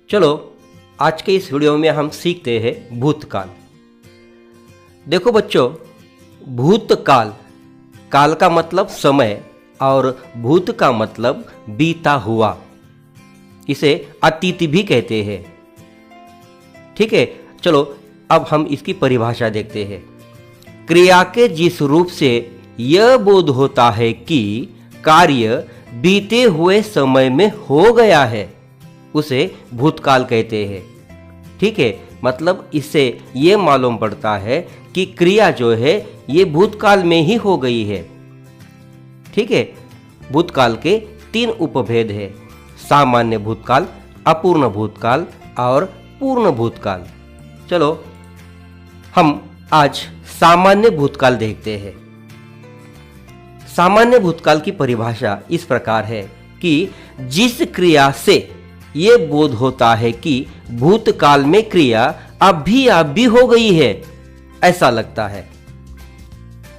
चलो आज के इस वीडियो में हम सीखते हैं भूतकाल। देखो बच्चों, भूतकाल, काल का मतलब समय और भूत का मतलब बीता हुआ, इसे अतीत भी कहते हैं। ठीक है, चलो अब हम इसकी परिभाषा देखते हैं। क्रिया के जिस रूप से यह बोध होता है कि कार्य बीते हुए समय में हो गया है, उसे भूतकाल कहते हैं। ठीक है, मतलब इससे ये मालूम पड़ता है कि क्रिया जो है ये भूतकाल में ही हो गई है। ठीक है, भूतकाल के 3 उपभेद है: सामान्य भूतकाल, अपूर्ण भूतकाल और पूर्ण भूतकाल। चलो हम आज सामान्य भूतकाल देखते हैं। सामान्य भूतकाल की परिभाषा इस प्रकार है कि जिस क्रिया से ये बोध होता है कि भूतकाल में क्रिया अभी हो गई है, ऐसा लगता है।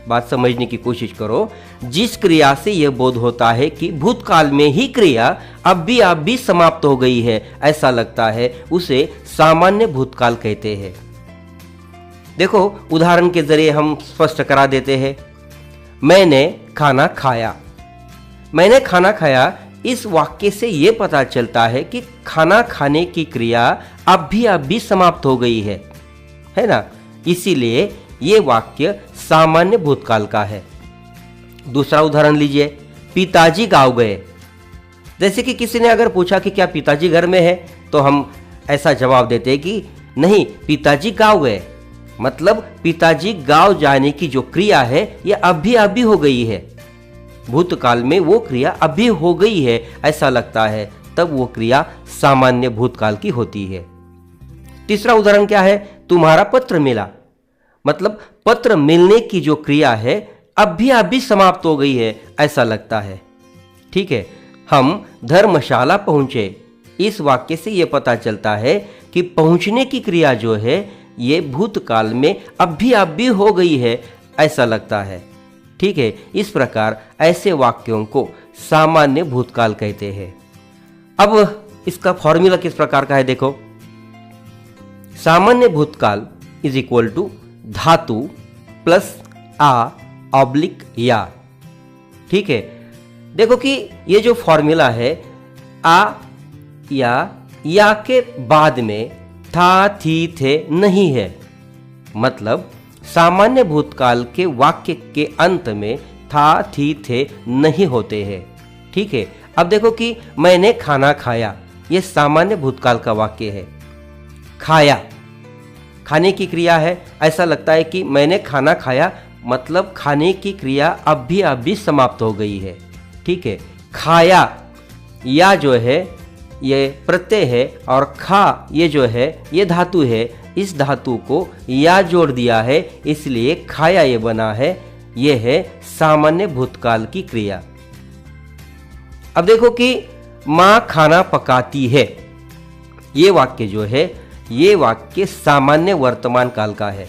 बात समझने की कोशिश करो। जिस क्रिया से यह बोध होता है कि भूतकाल में ही क्रिया अभी समाप्त हो गई है, ऐसा लगता है, उसे सामान्य भूतकाल कहते हैं। देखो, उदाहरण के जरिए हम स्पष्ट करा देते हैं। मैंने खाना खाया। मैंने खाना खाया, इस वाक्य से यह पता चलता है कि खाना खाने की क्रिया अभी समाप्त हो गई है ना? इसीलिए यह वाक्य सामान्य भूतकाल का है। दूसरा उदाहरण लीजिए, पिताजी गांव गए। जैसे कि किसी ने अगर पूछा कि क्या पिताजी घर में है, तो हम ऐसा जवाब देते हैं कि नहीं, पिताजी गांव गए। मतलब पिताजी गांव जाने की जो क्रिया है यह अभी हो गई है। भूतकाल में वो क्रिया अभी हो गई है, ऐसा लगता है, तब वो क्रिया सामान्य भूतकाल की होती है। तीसरा उदाहरण क्या है? तुम्हारा पत्र मिला। मतलब पत्र मिलने की जो क्रिया है अभी समाप्त हो गई है, ऐसा लगता है। ठीक है, हम धर्मशाला पहुंचे। इस वाक्य से यह पता चलता है कि पहुंचने की क्रिया जो है ये भूतकाल में अभी हो गई है, ऐसा लगता है। ठीक है, इस प्रकार ऐसे वाक्यों को सामान्य भूतकाल कहते हैं। अब इसका फॉर्मूला किस प्रकार का है देखो। सामान्य भूतकाल इज इक्वल टू धातु प्लस या। ठीक है, देखो कि ये जो फॉर्मूला है, आ या के बाद में था, थी, थे नहीं है। मतलब सामान्य भूतकाल के वाक्य के अंत में था, थी, थे नहीं होते हैं। ठीक है, अब देखो कि मैंने खाना खाया, यह सामान्य भूतकाल का वाक्य है। खाया, खाने की क्रिया है, ऐसा लगता है कि मैंने खाना खाया, मतलब खाने की क्रिया अभी समाप्त हो गई है। ठीक है, खाया, या जो है ये प्रत्यय है और खा ये जो है ये धातु है। इस धातु को या जोड़ दिया है, इसलिए खाया ये बना है। ये है सामान्य भूतकाल की क्रिया। अब देखो कि मां खाना पकाती है। ये वाक्य जो है ये वाक्य सामान्य वर्तमान काल का है।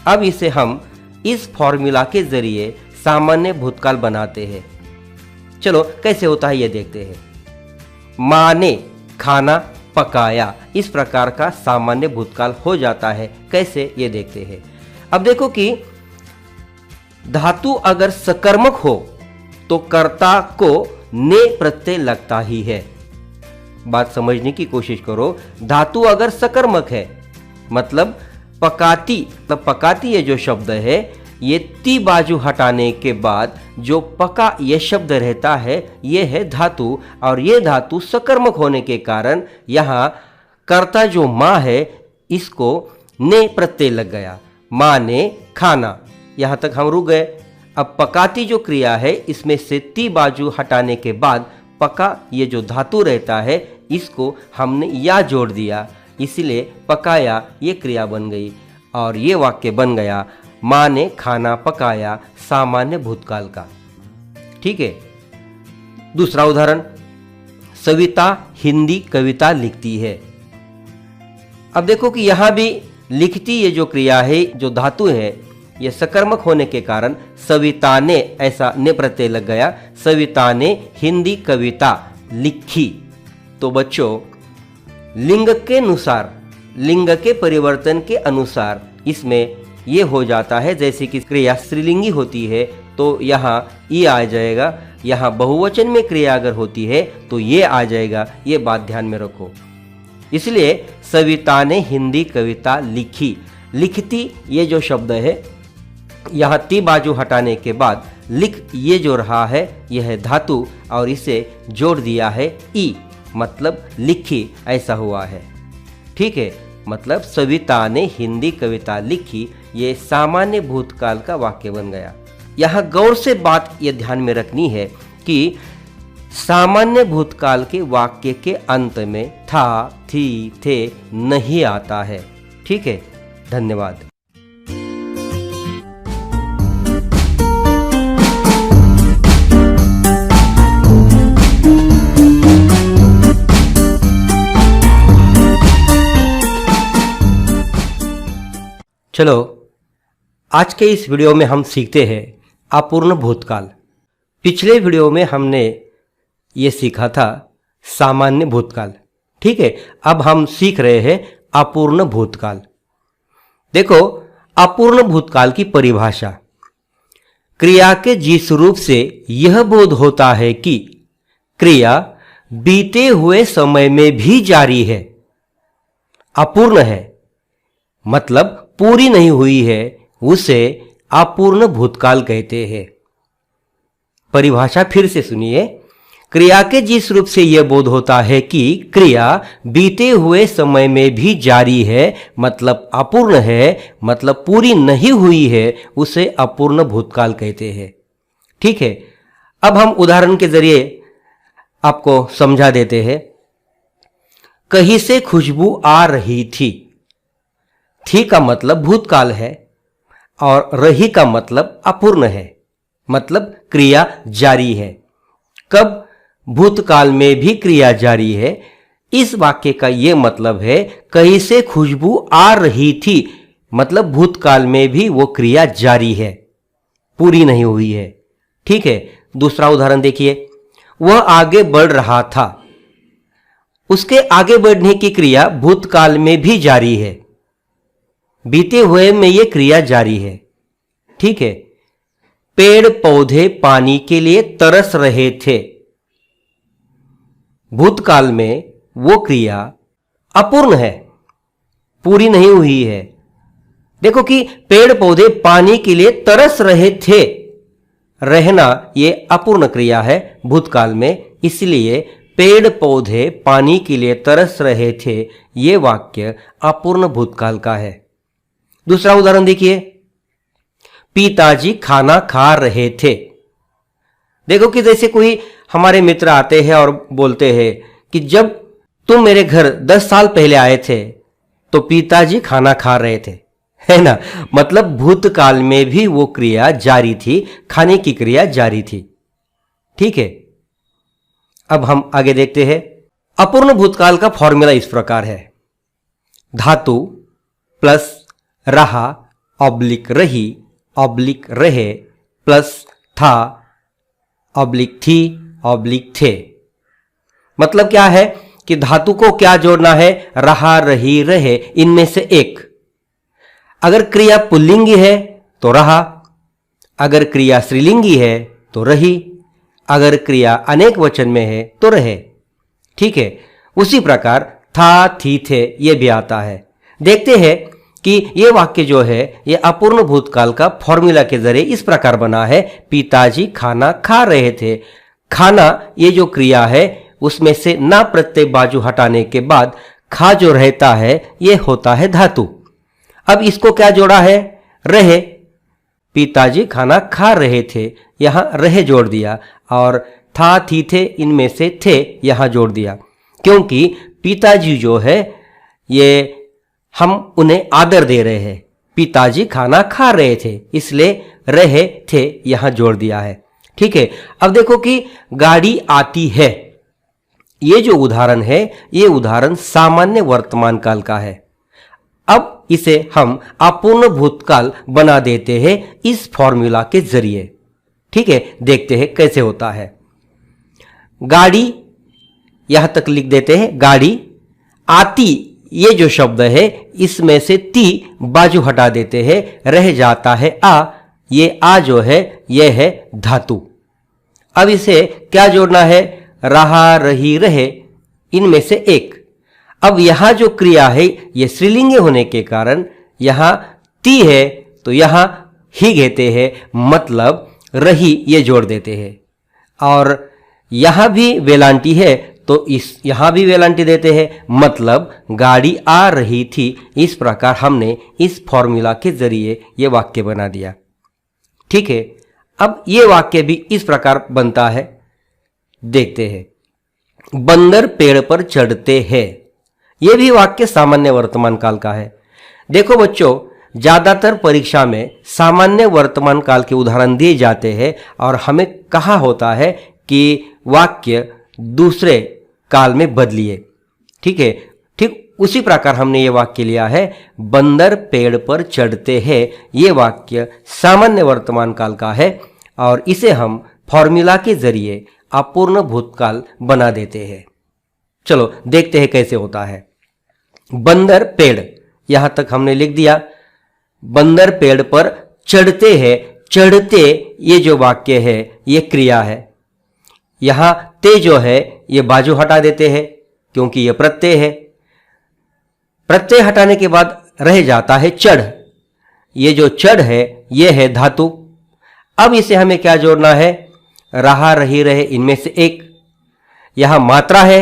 अब इसे हम इस फॉर्मूला के जरिए सामान्य भूतकाल बनाते हैं। चलो कैसे होता है ये देखते हैं। मां ने खाना पकाया, इस प्रकार का सामान्य भूतकाल हो जाता है। कैसे ये देखते हैं। अब देखो कि धातु अगर सकर्मक हो तो कर्ता को ने प्रत्यय लगता ही है। बात समझने की कोशिश करो। धातु अगर सकर्मक है, मतलब पकाती, तो पकाती ये जो शब्द है ये ती बाजू हटाने के बाद जो पका ये शब्द रहता है ये है धातु, और ये धातु सकर्मक होने के कारण यहाँ कर्ता जो माँ है इसको ने प्रत्यय लग गया। माँ ने खाना, यहाँ तक हम रुक गए। अब पकाती जो क्रिया है इसमें से ती बाजू हटाने के बाद पका ये जो धातु रहता है इसको हमने या जोड़ दिया, इसलिए पकाया ये क्रिया बन गई और ये वाक्य बन गया माँ ने खाना पकाया, सामान्य भूतकाल का। ठीक है, दूसरा उदाहरण, सविता हिंदी कविता लिखती है। अब देखो कि यहां भी लिखती ये जो क्रिया है, जो धातु है, ये सकर्मक होने के कारण सविता ने ऐसा ने प्रत्यय लग गया। सविता ने हिंदी कविता लिखी। तो बच्चों लिंग के अनुसार, लिंग के परिवर्तन के अनुसार इसमें ये हो जाता है। जैसे कि क्रिया स्त्रीलिंगी होती है तो यहाँ ई आ जाएगा, यहाँ बहुवचन में क्रिया अगर होती है तो ये आ जाएगा। ये बात ध्यान में रखो। इसलिए सविता ने हिंदी कविता लिखी। लिखती ये जो शब्द है, यहाँ ती बाजू हटाने के बाद लिख ये जो रहा है यह है धातु और इसे जोड़ दिया है ई, मतलब लिखी, ऐसा हुआ है। ठीक है, मतलब सविता ने हिंदी कविता लिखी, ये सामान्य भूतकाल का वाक्य बन गया। यहाँ गौर से बात ये ध्यान में रखनी है कि सामान्य भूतकाल के वाक्य के अंत में था, थी, थे नहीं आता है। ठीक है, धन्यवाद। चलो आज के इस वीडियो में हम सीखते हैं अपूर्ण भूतकाल। पिछले वीडियो में हमने ये सीखा था सामान्य भूतकाल। ठीक है, अब हम सीख रहे हैं अपूर्ण भूतकाल। देखो, अपूर्ण भूतकाल की परिभाषा, क्रिया के जिस रूप से यह बोध होता है कि क्रिया बीते हुए समय में भी जारी है, अपूर्ण है, मतलब पूरी नहीं हुई है, उसे अपूर्ण भूतकाल कहते हैं। परिभाषा फिर से सुनिए। क्रिया के जिस रूप से यह बोध होता है कि क्रिया बीते हुए समय में भी जारी है, मतलब अपूर्ण है, मतलब पूरी नहीं हुई है, उसे अपूर्ण भूतकाल कहते हैं। ठीक है, अब हम उदाहरण के जरिए आपको समझा देते हैं। कहीं से खुशबू आ रही थी। थी का मतलब भूतकाल है और रही का मतलब अपूर्ण है, मतलब क्रिया जारी है। कब? भूतकाल में भी क्रिया जारी है। इस वाक्य का यह मतलब है कहीं से खुशबू आ रही थी, मतलब भूतकाल में भी वो क्रिया जारी है, पूरी नहीं हुई है। ठीक है, दूसरा उदाहरण देखिए। वह आगे बढ़ रहा था। उसके आगे बढ़ने की क्रिया भूतकाल में भी जारी है, बीते हुए में यह क्रिया जारी है। ठीक है, पेड़ पौधे पानी के लिए तरस रहे थे। भूतकाल में वो क्रिया अपूर्ण है, पूरी नहीं हुई है। देखो कि पेड़ पौधे पानी के लिए तरस रहे थे, रहना ये अपूर्ण क्रिया है भूतकाल में, इसलिए पेड़ पौधे पानी के लिए तरस रहे थे, ये वाक्य अपूर्ण भूतकाल का है। दूसरा उदाहरण देखिए। पिताजी खाना खा रहे थे। देखो कि जैसे कोई हमारे मित्र आते हैं और बोलते हैं कि जब तुम मेरे घर 10 साल पहले आए थे तो पिताजी खाना खा रहे थे, है ना, मतलब भूतकाल में भी वो क्रिया जारी थी, खाने की क्रिया जारी थी। ठीक है, अब हम आगे देखते हैं। अपूर्ण भूतकाल का फॉर्मूला इस प्रकार है। धातु प्लस रहा ऑब्लिक रही ऑब्लिक रहे प्लस था ऑब्लिक थी ऑब्लिक थे। मतलब क्या है कि धातु को क्या जोड़ना है? रहा रही रहे, इनमें से एक। अगर क्रिया पुल्लिंगी है तो रहा, अगर क्रिया स्त्रीलिंगी है तो रही, अगर क्रिया अनेक वचन में है तो रहे। ठीक है, उसी प्रकार था थी थे ये भी आता है। देखते हैं कि ये वाक्य जो है ये अपूर्ण भूतकाल का फॉर्मूला के जरिए इस प्रकार बना है। पिताजी खाना खा रहे थे। खाना ये जो क्रिया है उसमें से ना प्रत्यय बाजू हटाने के बाद खा जो रहता है ये होता है धातु। अब इसको क्या जोड़ा है? रहे। पिताजी खाना खा रहे थे, यहां रहे जोड़ दिया, और था थी थे इनमें से थे यहां जोड़ दिया, क्योंकि पिताजी जो है ये हम उन्हें आदर दे रहे हैं। पिताजी खाना खा रहे थे, इसलिए रहे थे यहां जोड़ दिया है। ठीक है, अब देखो कि गाड़ी आती है। ये जो उदाहरण है ये उदाहरण सामान्य वर्तमान काल का है। अब इसे हम अपूर्ण भूतकाल बना देते हैं इस फॉर्मूला के जरिए। ठीक है, देखते हैं कैसे होता है। गाड़ी यहां तक लिख देते हैं। गाड़ी आती ये जो शब्द है इसमें से ती बाजू हटा देते हैं, रह जाता है आ। ये आ जो है यह है धातु। अब इसे क्या जोड़ना है? रहा, रही, रहे, इनमें से एक। अब यहां जो क्रिया है यह स्त्रीलिंगी होने के कारण यहां ती है तो यहां ही कहते हैं, मतलब रही ये जोड़ देते हैं। और यहां भी वेलांटी है तो यहां भी वेलांटी देते हैं, मतलब गाड़ी आ रही थी। इस प्रकार हमने इस फॉर्मूला के जरिए ये वाक्य बना दिया। ठीक है, अब ये वाक्य भी इस प्रकार बनता है, देखते हैं। बंदर पेड़ पर चढ़ते हैं, यह भी वाक्य सामान्य वर्तमान काल का है। देखो बच्चों, ज्यादातर परीक्षा में सामान्य वर्तमान काल के उदाहरण दिए जाते हैं और हमें कहा होता है कि वाक्य दूसरे काल में बदलिए। ठीक है, ठीक उसी प्रकार हमने ये वाक्य लिया है, बंदर पेड़ पर चढ़ते हैं। ये वाक्य सामान्य वर्तमान काल का है और इसे हम फॉर्मूला के जरिए अपूर्ण भूतकाल बना देते हैं। चलो देखते हैं कैसे होता है। बंदर पेड़, यहां तक हमने लिख दिया। बंदर पेड़ पर चढ़ते हैं, चढ़ते ये जो वाक्य है ये क्रिया है। यहां ते जो है ये बाजू हटा देते हैं क्योंकि ये प्रत्यय है। प्रत्यय हटाने के बाद रह जाता है चढ़। ये जो चढ़ है ये है धातु। अब इसे हमें क्या जोड़ना है? रहा, रही, रहे, इनमें से एक। यहां मात्रा है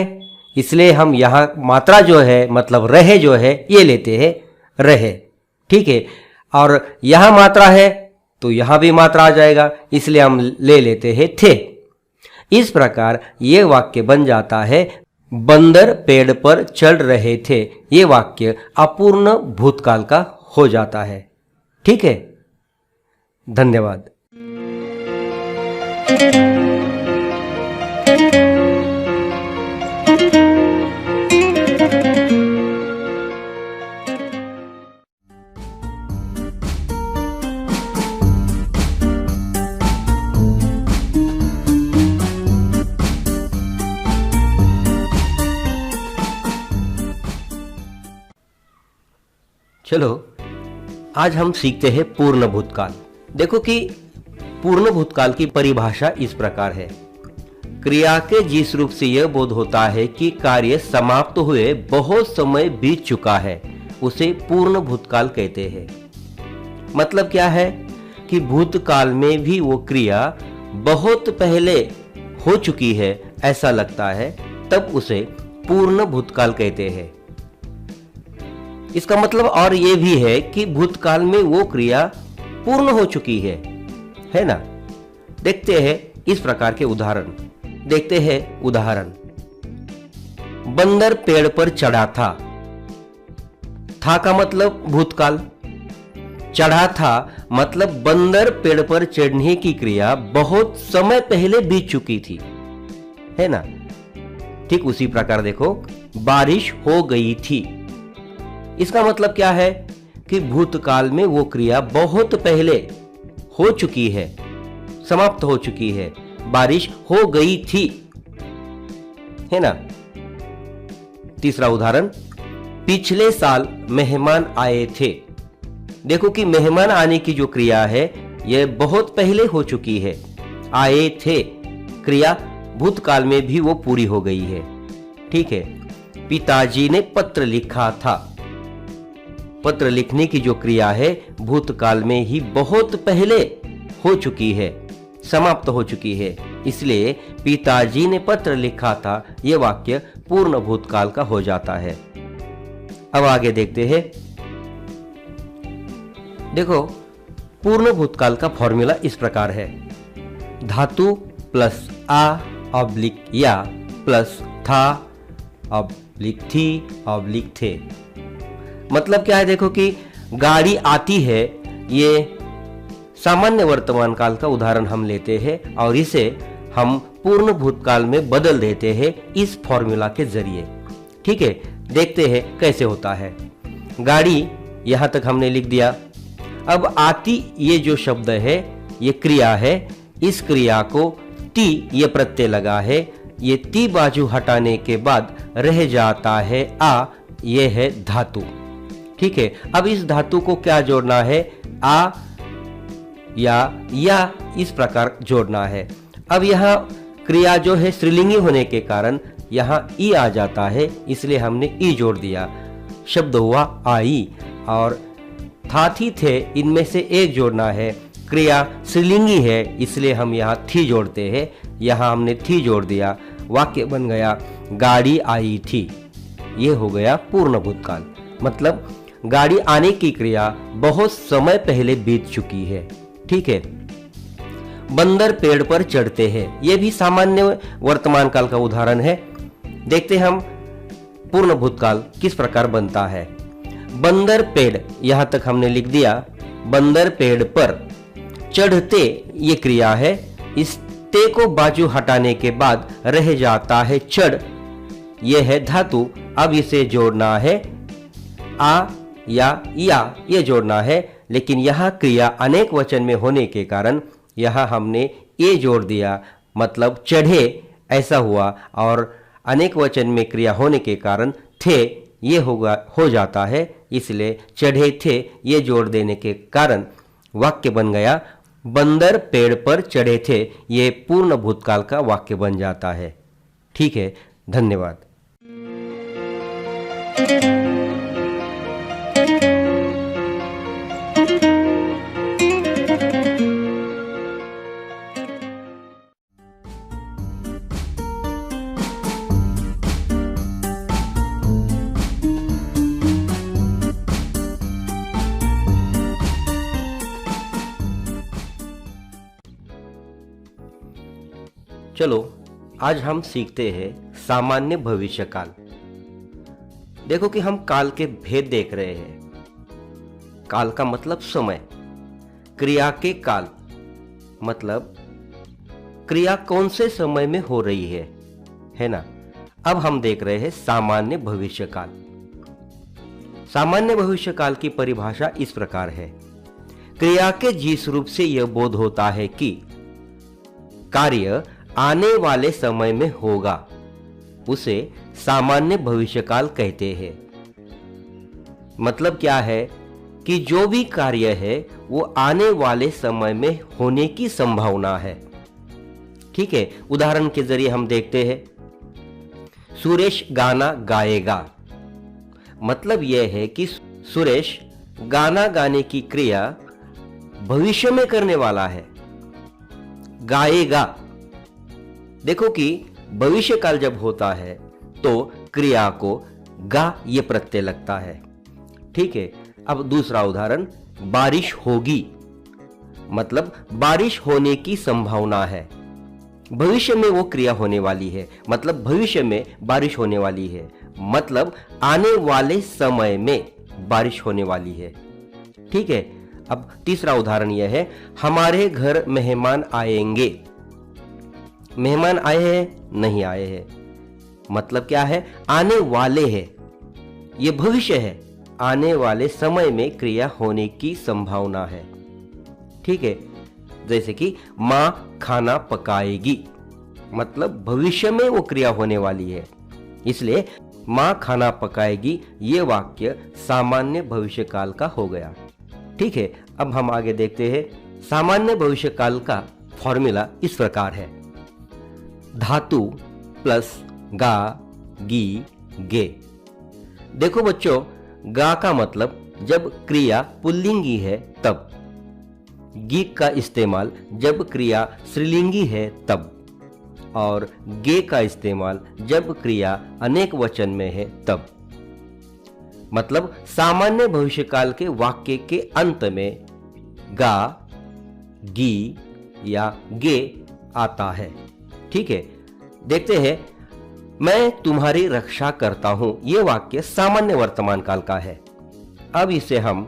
इसलिए हम यहां मात्रा जो है मतलब रहे जो है ये लेते हैं, रहे। ठीक है, और यहां मात्रा है तो यहां भी मात्रा आ जाएगा, इसलिए हम ले लेते हैं थे। इस प्रकार ये वाक्य बन जाता है, बंदर पेड़ पर चढ़ रहे थे। ये वाक्य अपूर्ण भूतकाल का हो जाता है। ठीक है, धन्यवाद। चलो आज हम सीखते हैं पूर्ण भूतकाल। देखो कि पूर्ण भूतकाल की परिभाषा इस प्रकार है, क्रिया के जिस रूप से यह बोध होता है कि कार्य समाप्त हुए बहुत समय बीत चुका है उसे पूर्ण भूतकाल कहते हैं। मतलब क्या है कि भूतकाल में भी वो क्रिया बहुत पहले हो चुकी है ऐसा लगता है, तब उसे पूर्ण भूतकाल कहते हैं। इसका मतलब और यह भी है कि भूतकाल में वो क्रिया पूर्ण हो चुकी है ना। देखते हैं इस प्रकार के उदाहरण। देखते हैं उदाहरण। बंदर पेड़ पर चढ़ा था का मतलब भूतकाल, चढ़ा था मतलब बंदर पेड़ पर चढ़ने की क्रिया बहुत समय पहले बीत चुकी थी, है ना। ठीक उसी प्रकार देखो, बारिश हो गई थी। इसका मतलब क्या है कि भूतकाल में वो क्रिया बहुत पहले हो चुकी है, समाप्त हो चुकी है, बारिश हो गई थी, है ना। तीसरा उदाहरण, पिछले साल मेहमान आए थे। देखो कि मेहमान आने की जो क्रिया है यह बहुत पहले हो चुकी है। आए थे क्रिया भूतकाल में भी वो पूरी हो गई है। ठीक है, पिताजी ने पत्र लिखा था। पत्र लिखने की जो क्रिया है भूतकाल में ही बहुत पहले हो चुकी है, समाप्त हो चुकी है, इसलिए पिताजी ने पत्र लिखा था यह वाक्य पूर्ण भूतकाल का हो जाता है। अब आगे देखते हैं। देखो पूर्ण भूतकाल का फॉर्मूला इस प्रकार है, धातु प्लस आ ऑब्लिक या प्लस था ऑब्लिक थी ऑब्लिक थे। मतलब क्या है? देखो कि गाड़ी आती है, ये सामान्य वर्तमान काल का उदाहरण हम लेते हैं और इसे हम पूर्ण भूतकाल में बदल देते हैं इस फॉर्मूला के जरिए। ठीक है, देखते हैं कैसे होता है। गाड़ी यहां तक हमने लिख दिया। अब आती ये जो शब्द है ये क्रिया है, इस क्रिया को ती ये प्रत्यय लगा है, ये ती बाजू हटाने के बाद रह जाता है आ, ये है धातु। ठीक है, अब इस धातु को क्या जोड़ना है, आ या इस प्रकार जोड़ना है। अब यहाँ क्रिया जो है स्त्रीलिंगी होने के कारण यहाँ ई आ जाता है, इसलिए हमने ई जोड़ दिया, शब्द हुआ आई। और था थी थे, इनमें से एक जोड़ना है, क्रिया स्त्रीलिंगी है इसलिए हम यहाँ थी जोड़ते हैं, यहाँ हमने थी जोड़ दिया, वाक्य बन गया गाड़ी आई थी। ये हो गया पूर्ण भूतकाल, मतलब गाड़ी आने की क्रिया बहुत समय पहले बीत चुकी है। ठीक है, बंदर पेड़ पर चढ़ते हैं, यह भी सामान्य वर्तमान काल का उदाहरण है। देखते हम पूर्ण भूतकाल किस प्रकार बनता है। बंदर पेड़, यहां तक हमने लिख दिया, बंदर पेड़ पर चढ़ते ये क्रिया है, इस ते को बाजू हटाने के बाद रह जाता है चढ़, यह है धातु। अब इसे जोड़ना है आ या ये जोड़ना है, लेकिन यहां क्रिया अनेक वचन में होने के कारण यहां हमने ए जोड़ दिया, मतलब चढ़े ऐसा हुआ, और अनेक वचन में क्रिया होने के कारण थे ये हो जाता है, इसलिए चढ़े थे ये जोड़ देने के कारण वाक्य बन गया बंदर पेड़ पर चढ़े थे। ये पूर्ण भूतकाल का वाक्य बन जाता है। ठीक है, धन्यवाद। चलो आज हम सीखते हैं सामान्य भविष्य काल। देखो कि हम काल के भेद देख रहे हैं। काल का मतलब समय, क्रिया के काल मतलब क्रिया कौन से समय में हो रही है ना। अब हम देख रहे हैं सामान्य भविष्य काल। सामान्य भविष्य काल की परिभाषा इस प्रकार है, क्रिया के जिस रूप से यह बोध होता है कि कार्य आने वाले समय में होगा, उसे सामान्य भविष्यकाल कहते हैं। मतलब क्या है कि जो भी कार्य है वो आने वाले समय में होने की संभावना है। ठीक है, उदाहरण के जरिए हम देखते हैं, सुरेश गाना गाएगा, मतलब यह है कि सुरेश गाना गाने की क्रिया भविष्य में करने वाला है। गाएगा, देखो कि भविष्य काल जब होता है तो क्रिया को गा ये प्रत्यय लगता है। ठीक है, अब दूसरा उदाहरण, बारिश होगी, मतलब बारिश होने की संभावना है। भविष्य में वो क्रिया होने वाली है, मतलब भविष्य में बारिश होने वाली है, मतलब आने वाले समय में बारिश होने वाली है। ठीक है, अब तीसरा उदाहरण यह है, हमारे घर मेहमान आएंगे। मेहमान आए हैं, नहीं आए हैं, मतलब क्या है, आने वाले हैं, ये भविष्य है, आने वाले समय में क्रिया होने की संभावना है। ठीक है, जैसे कि मां खाना पकाएगी, मतलब भविष्य में वो क्रिया होने वाली है, इसलिए मां खाना पकाएगी ये वाक्य सामान्य भविष्य काल का हो गया। ठीक है, अब हम आगे देखते हैं। सामान्य भविष्य काल का फॉर्मूला इस प्रकार है, धातु प्लस गा गी गे। देखो बच्चों, गा का मतलब जब क्रिया पुल्लिंगी है तब, गी का इस्तेमाल जब क्रिया स्त्रीलिंगी है तब, और गे का इस्तेमाल जब क्रिया अनेक वचन में है तब। मतलब सामान्य भविष्यकाल के वाक्य के अंत में गा गी या गे आता है। ठीक है, देखते हैं, मैं तुम्हारी रक्षा करता हूं, यह वाक्य सामान्य वर्तमान काल का है। अब इसे हम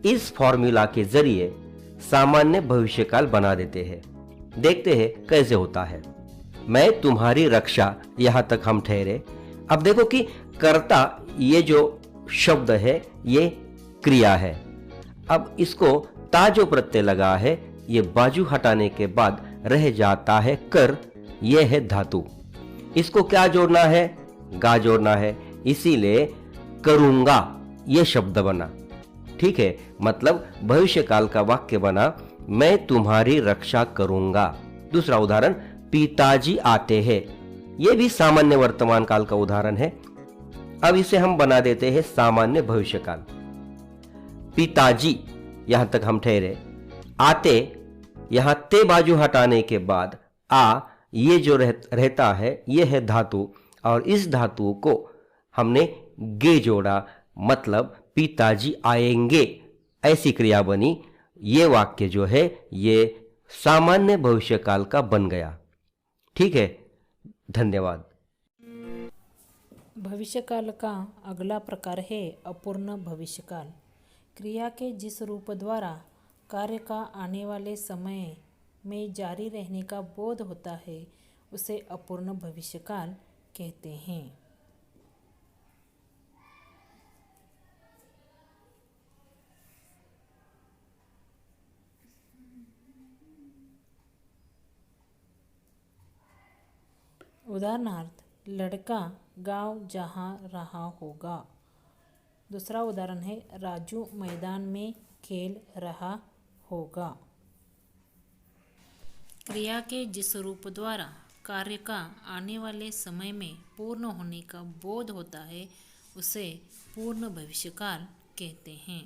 इस फॉर्मूला के जरिए सामान्य भविष्यकाल बना देते हैं। देखते हैं कैसे होता है। मैं तुम्हारी रक्षा, यहां तक हम ठहरे। अब देखो कि कर्ता ये जो शब्द है ये क्रिया है। अब इसको ता जो प्रत्यय लगा है ये बाजू हटाने के बाद रह जाता है कर, यह है धातु। इसको क्या जोड़ना है, गा जोड़ना है, इसीलिए करूंगा, यह शब्द बना। ठीक है, मतलब भविष्य काल का वाक्य बना, मैं तुम्हारी रक्षा करूंगा। दूसरा उदाहरण, पिताजी आते हैं। यह भी सामान्य वर्तमान काल का उदाहरण है। अब इसे हम बना देते हैं सामान्य भविष्य काल। पिताजी, यहां तक हम ठहरे। आते, यहां ते बाजू हटाने के बाद आ, ये जो रहता है यह है धातु, और इस धातु को हमने गे जोड़ा, मतलब पिताजी आएंगे, ऐसी क्रिया बनी। ये वाक्य जो है ये सामान्य भविष्यकाल का बन गया। ठीक है, धन्यवाद। भविष्यकाल का अगला प्रकार है अपूर्ण भविष्यकाल। क्रिया के जिस रूप द्वारा कार्य का आने वाले समय में जारी रहने का बोध होता है उसे अपूर्ण भविष्यकाल कहते हैं। उदाहरणार्थ, लड़का गांव जा रहा होगा। दूसरा उदाहरण है, राजू मैदान में खेल रहा होगा। क्रिया के जिस रूप द्वारा कार्य का आने वाले समय में पूर्ण होने का बोध होता है उसे पूर्ण भविष्यकाल कहते हैं।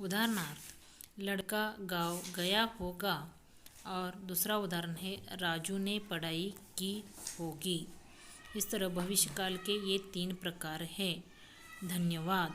उदाहरणार्थ, लड़का गांव गया होगा, और दूसरा उदाहरण है, राजू ने पढ़ाई की होगी। इस तरह भविष्यकाल के ये 3 प्रकार हैं। धन्यवाद।